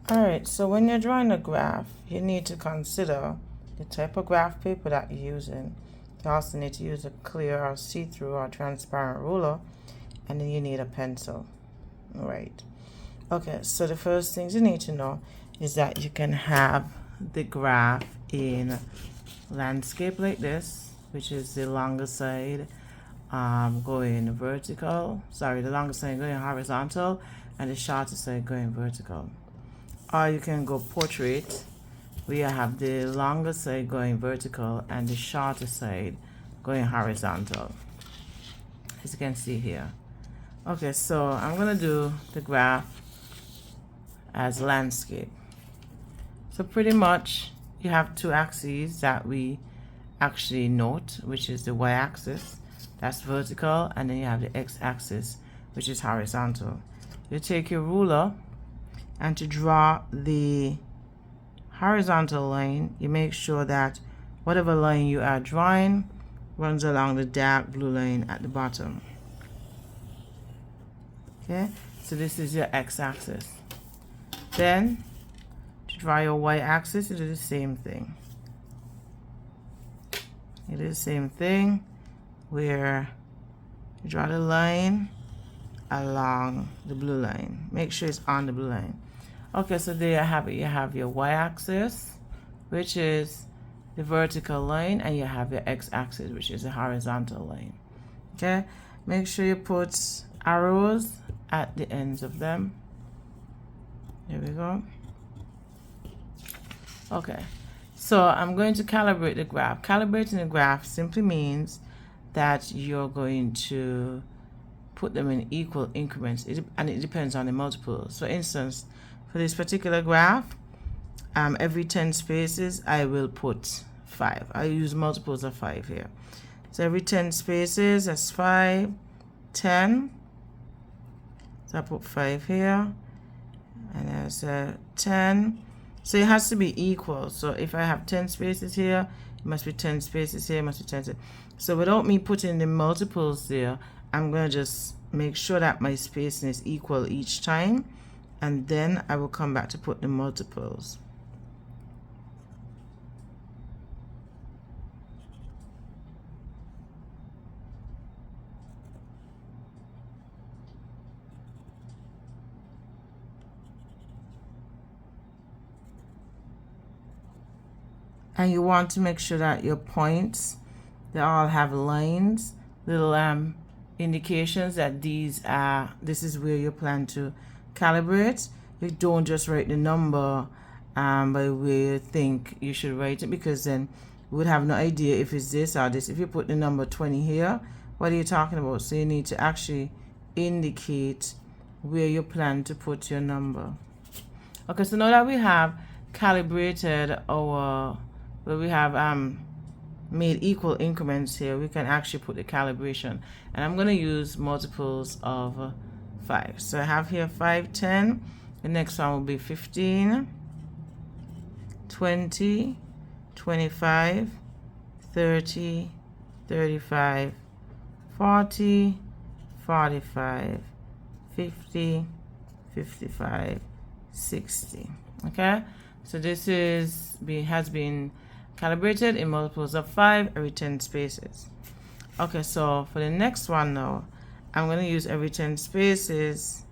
Alright, so when you're drawing a graph, you need to consider the type of graph paper that you're using. You also need to use a clear or see-through or transparent ruler, and then you need a pencil. Alright. Okay, so the first things you need to know is that you can have the graph in landscape like this, which is the longer side going vertical, the longer side going horizontal, and the shorter side going vertical. Or you can go portrait, where you have the longer side going vertical and the shorter side going horizontal, as you can see here. Okay, so I'm gonna do the graph as landscape. So pretty much you have two axes that we actually note, which is the y-axis, that's vertical, and then you have the x-axis, which is horizontal. You take your ruler, and to draw the horizontal line, you make sure that whatever line you are drawing runs along the dark blue line at the bottom. Okay, so this is your x-axis. Then to draw your y-axis, you do the same thing. You do the same thing where you draw the line along the blue line. Make sure it's on the blue line. Okay, so there you have it. You have your y-axis, which is the vertical line, and you have your x-axis, which is the horizontal line. Okay, make sure you put arrows at the ends of them. There we go. Okay, so I'm going to calibrate the graph. Calibrating the graph simply means that you're going to put them in equal increments, and it depends on the multiples. For instance, for this particular graph, every 10 spaces I will put 5. I use multiples of 5 here. So every 10 spaces, that's 5, 10. So I put 5 here, and there's 10. So it has to be equal. So if I have 10 spaces here, it must be 10 spaces here, it must be 10 spaces. So without me putting the multiples there, I'm going to just make sure that my spacing is equal each time, and then I will come back to put the multiples. And you want to make sure that your points, they all have lines, little indications that this is where you plan to calibrate. You don't just write the number by where you think you should write it, because then you would have no idea if it's this or this. If you put the number 20 here, what are you talking about? So you need to actually indicate where you plan to put your number. Okay, so now that we have calibrated our, where we have made equal increments here, we can actually put the calibration, and I'm going to use multiples of 5. So I have here 5, 10. The next one will be 15, 20, 25, 30, 35, 40, 45, 50, 55, 60. Okay, so this has been calibrated in multiples of 5 every 10 spaces. Okay, so for the next one now, I'm going to use every 10 spaces.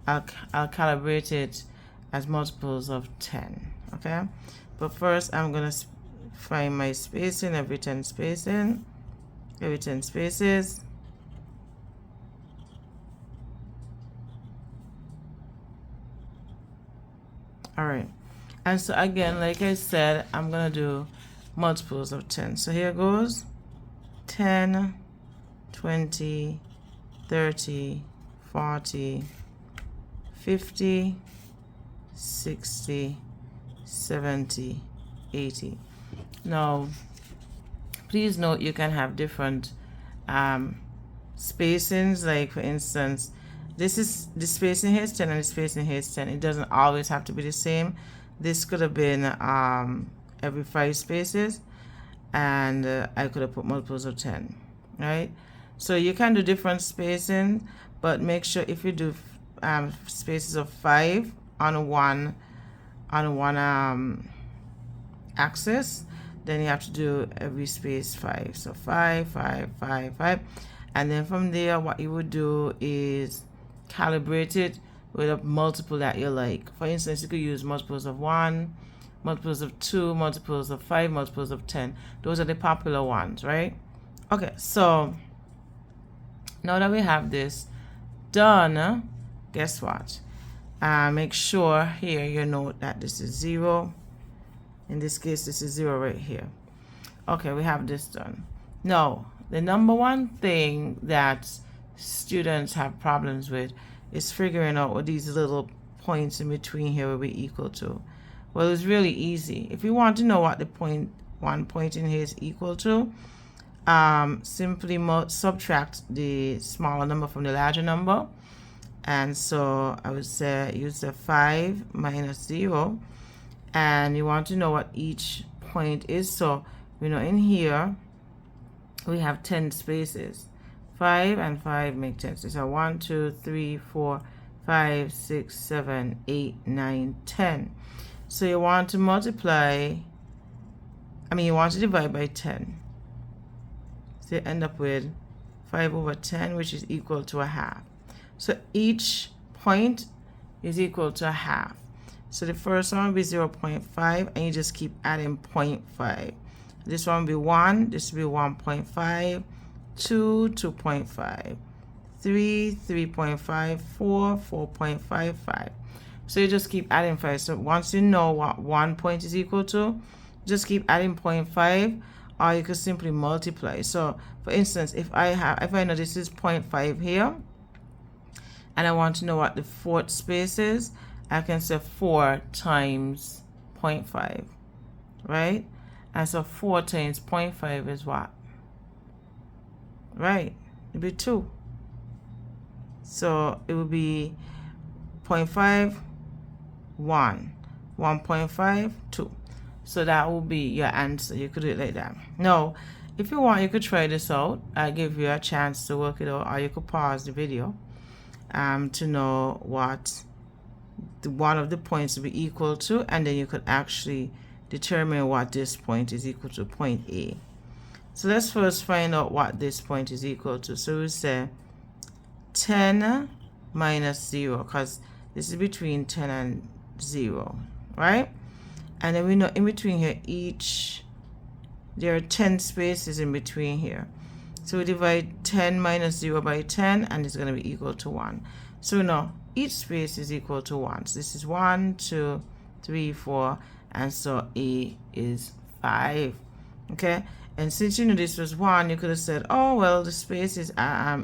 I'll calibrate it as multiples of 10. Okay, but first I'm going to find my spacing every 10 spacing, every 10 spaces. All right, and so again, like I said, I'm going to do multiples of 10. So here goes 10, 20, 30, 40, 50, 60, 70, 80. Now, please note you can have different spacings. Like for instance, this is the spacing here is 10 and the spacing here is 10. It doesn't always have to be the same. This could have been every 5 spaces, and I could have put multiples of 10, right? So you can do different spacing, but make sure if you do spaces of 5 on one on one axis, then you have to do every space 5. So 5, 5, 5, 5. And then from there, what you would do is calibrate it with a multiple that you like. For instance, you could use multiples of 1, multiples of 2, multiples of 5, multiples of 10. Those are the popular ones, right? Okay, so now that we have this done, guess what? Make sure here you note that this is 0. In this case, this is 0 right here. Okay, we have this done. Now, the number one thing that students have problems with is figuring out what these little points in between here will be equal to. Well, it's really easy. If you want to know what the one point in here is equal to, simply subtract the smaller number from the larger number. And so I would say use the 5 minus 0. And you want to know what each point is. So, you know, in here, we have 10 spaces. 5 and 5 make 10. So 1, 2, 3, 4, 5, 6, 7, 8, 9, 10. So you want to multiply, you want to divide by 10. So you end up with 5 over 10, which is equal to a half. So each point is equal to a half. So the first one will be 0.5, and you just keep adding 0.5. This one will be 1, this will be 1.5, 2, 2.5, 3, 3.5, 4, 4.55. So you just keep adding 5. So once you know what 1 point is equal to, just keep adding 0.5, or you could simply multiply. So for instance, if I know this is 0.5 here, and I want to know what the fourth space is, I can say 4 times 0.5, right? And so 4 times 0.5 is what? Right, it'd be 2. So it would be 0.5, 1, 1.5, 2. So that will be your answer. You could do it like that. Now, if you want, you could try this out. I'll give you a chance to work it out, or you could pause the video to know what one of the points will be equal to, and then you could actually determine what this point is equal to, point A. So let's first find out what this point is equal to. So we say 10 minus 0, because this is between 10 and 0, right? And then we know in between here, there are 10 spaces in between here. So we divide 10 minus 0 by 10, and it's going to be equal to 1. So now each space is equal to 1. So this is 1, 2, 3, 4, and so A is 5. Okay? And since you knew this was 1, you could have said, oh, well, the space is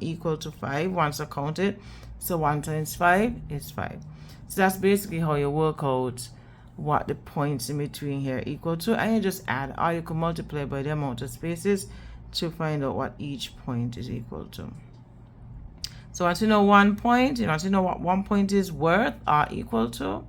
equal to 5 once I count it. So 1 times 5 is 5. So that's basically how you work out what the points in between here equal to. And you just add, or you can multiply by the amount of spaces to find out what each point is equal to. So once you know 1 point, you want to know what 1 point is worth or equal to,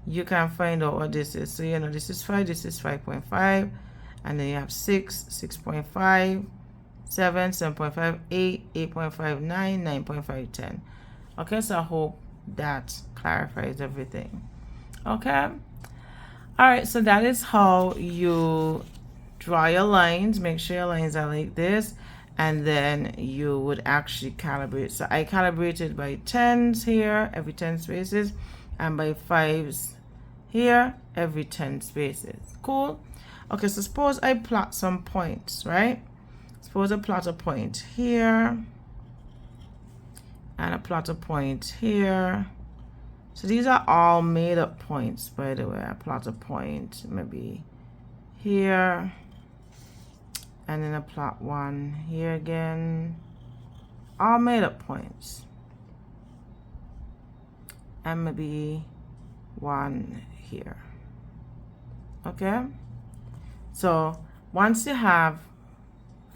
you can find out what this is. So you know this is 5, this is 5.5, and then you have 6, 6.5, 7, 7.5, 8, 8.5, 9, 9.5, 10. Okay, so I hope that clarifies everything. Okay. All right, so that is how you draw your lines. Make sure your lines are like this, and then you would actually calibrate. So I calibrated by 10s here every 10 spaces, and by 5s here every 10 spaces. Cool. Okay, so suppose I plot some points, right? Suppose I plot a point here and I plot a point here. So these are all made up points, by the way. I plot a point maybe here, and then I plot one here again. All made up points. And maybe one here. Okay? So once you have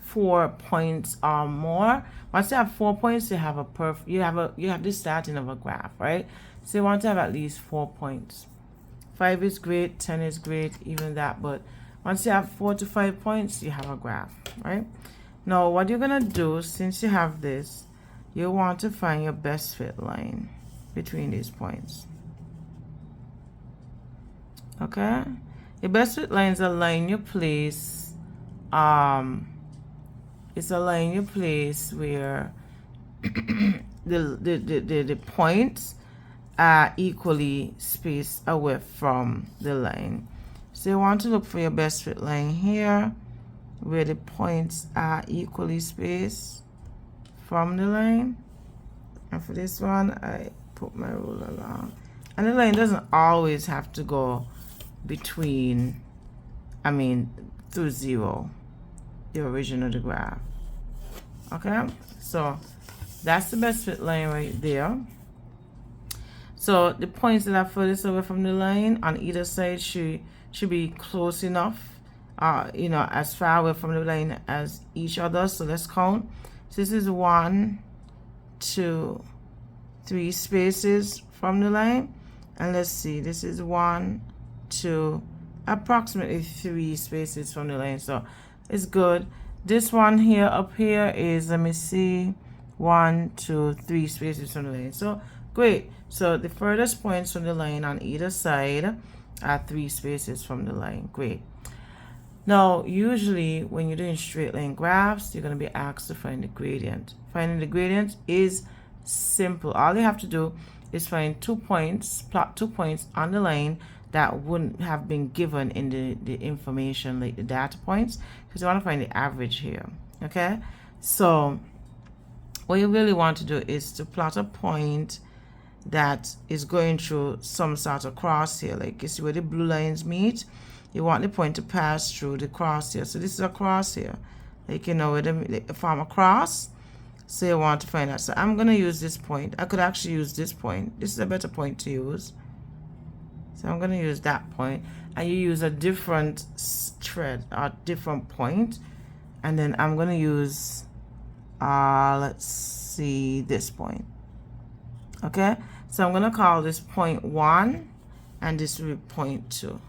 4 points or more, once you have 4 points, you have you have the starting of a graph, right? So you want to have at least 4 points. 5 is great, 10 is great, even that, but once you have 4 to 5 points, you have a graph, right? Now what you're gonna do, since you have this, you want to find your best fit line between these points. Okay, the best fit line is a line you place. It's a line you place where the points are equally spaced away from the line. So you want to look for your best fit line here where the points are equally spaced from the line. And for this one, I put my ruler along. And the line doesn't always have to go between, through 0, the origin of the graph. Okay, so that's the best fit line right there. So the points that are furthest away from the line on either side should be close enough, as far away from the line as each other. So let's count. So this is 1, 2, 3 spaces from the line, and let's see, this is 1, 2, approximately 3 spaces from the line. So it's good. This one here up here is, let me see, 1, 2, 3 spaces from the line. So great. So the furthest points from the line on either side are 3 spaces from the line. Great. Now, usually when you're doing straight line graphs, you're going to be asked to find the gradient. Finding the gradient is simple. All you have to do is find 2 points, plot 2 points on the line that wouldn't have been given in the information, like the data points, because you want to find the average here. Okay, so what you really want to do is to plot a point that is going through some sort of cross here. Like you see where the blue lines meet, you want the point to pass through the cross here. So this is a cross here, like where they form a cross. So you want to find that. So I'm going to use this point. I could actually use this point. This is a better point to use. So I'm going to use that point, and you use a different thread or different point, and then I'm going to use let's see, this point. Okay, so I'm going to call this point 1, and this will be point 2.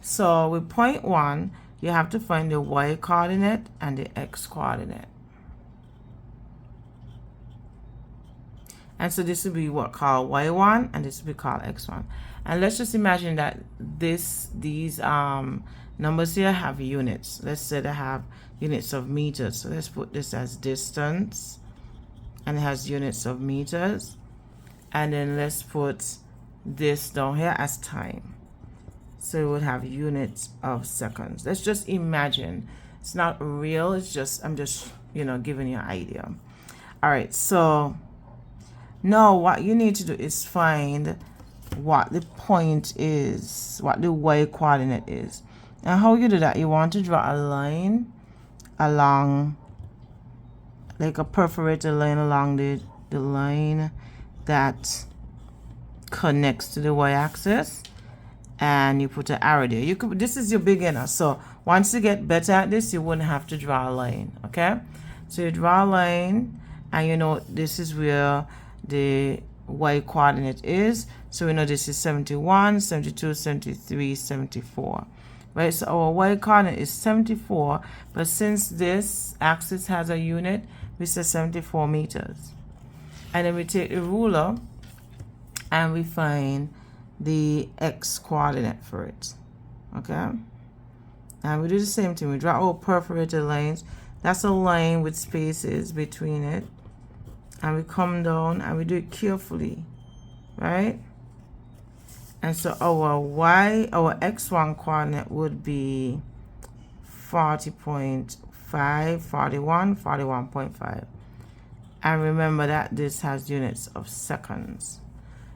So with point 1, you have to find the y coordinate and the x coordinate. And so this will be what called y1, and this will be called x1. And let's just imagine that these numbers here have units. Let's say they have units of meters. So let's put this as distance, and it has units of meters. And then let's put this down here as time. So it would have units of seconds. Let's just imagine. It's not real. It's just, I'm just, giving you an idea. All right, so now what you need to do is find what the point is, what the y coordinate is. And how you do that, you want to draw a line along, like a perforated line along the line that connects to the y-axis, and you put an arrow there. This is your beginner, so once you get better at this, you wouldn't have to draw a line. Okay, so you draw a line, and this is where the y coordinate is. So we know this is 71, 72, 73, 74. Right, so our y coordinate is 74, but since this axis has a unit, we say 74 meters. And then we take the ruler and we find the x coordinate for it. Okay, and we do the same thing. We draw our perforated lines. That's a line with spaces between it, and we come down and we do it carefully, right? And so our x1 coordinate would be 40.5, 41, 41.5. And remember that this has units of seconds.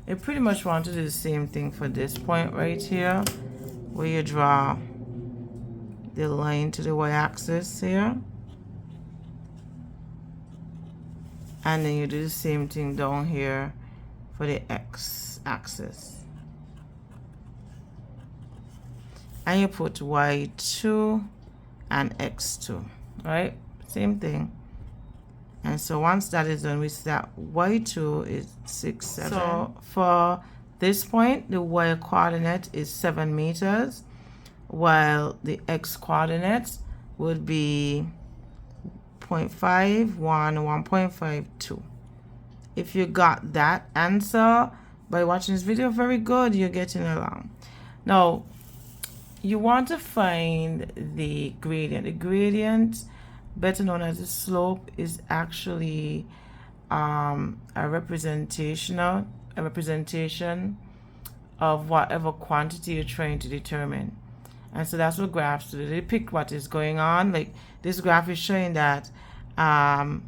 You pretty much want to do the same thing for this point right here, where you draw the line to the y-axis here. And then you do the same thing down here for the x-axis. And you put y2 and x2, right? Same thing. And so once that is done, we see that y2 is 6, 7. So for this point, the y coordinate is 7 meters, while the x coordinate would be 0.51, 1.52. If you got that answer by watching this video, very good, you're getting along. Now, you want to find the gradient. The gradient, better known as the slope, is actually a representation of whatever quantity you're trying to determine. And so that's what graphs do. They pick what is going on. Like this graph is showing that the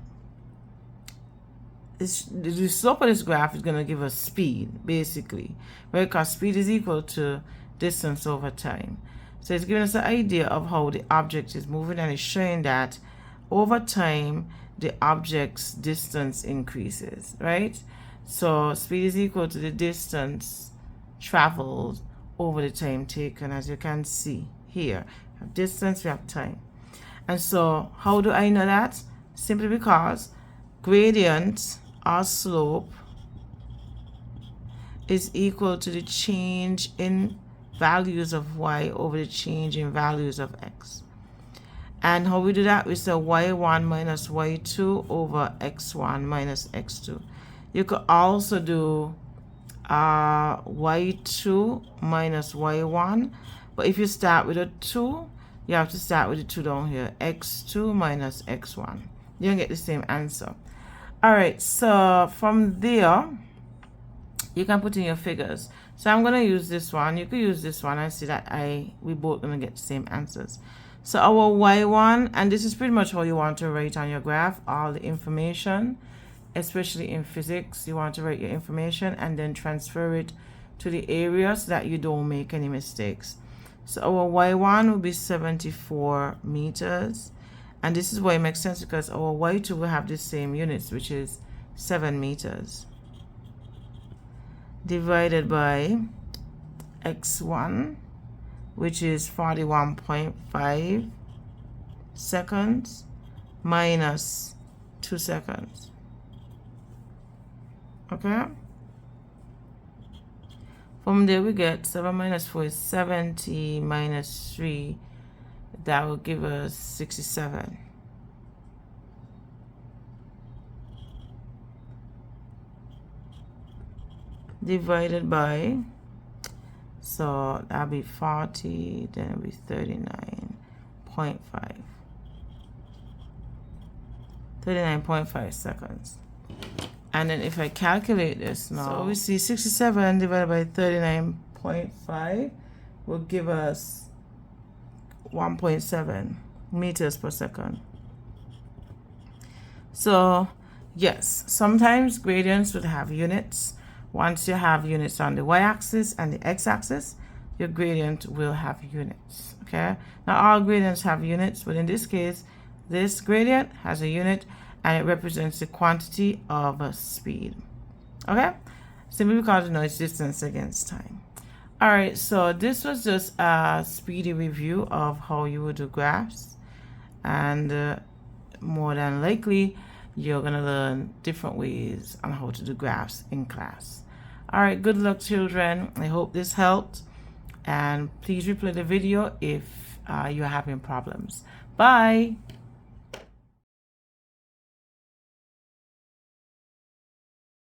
slope of this graph is going to give us speed, basically, right? Because speed is equal to distance over time. So it's giving us an idea of how the object is moving, and it's showing that over time the object's distance increases, right? So speed is equal to the distance traveled over the time taken, as you can see here. We have distance, we have time. And so how do I know that? Simply because gradient or slope is equal to the change in values of y over the change in values of x. And how we do that? We say y1 minus y2 over x1 minus x2. You could also do y2 minus y1, but if you start with a 2, you have to start with the 2 down here. x2 minus x1. You don't get the same answer. Alright, so from there, you can put in your figures. So I'm going to use this one. You could use this one. I see that we both going to get the same answers. So our y1, and this is pretty much how you want to write on your graph, all the information, especially in physics. You want to write your information and then transfer it to the area so that you don't make any mistakes. So our y1 will be 74 meters. And this is why it makes sense, because our y2 will have the same units, which is 7 meters. Divided by x1, which is 41.5 seconds, minus 2 seconds. Okay? From there we get 7 minus 4 is 70 minus 3. That will give us 67. Divided by, so that'll be 40, then it'll be 39.5. 39.5 seconds. And then if I calculate this now, so we see 67 divided by 39.5 will give us 1.7 meters per second. So yes, sometimes gradients would have units. Once you have units on the y-axis and the x-axis, your gradient will have units. Okay, now all gradients have units, but in this case, this gradient has a unit and it represents the quantity of speed. Okay, simply because you know it's distance against time. All right, so this was just a speedy review of how you would do graphs, and more than likely you're gonna learn different ways on how to do graphs in class. All right, good luck, children. I hope this helped, and please replay the video if you're having problems. Bye.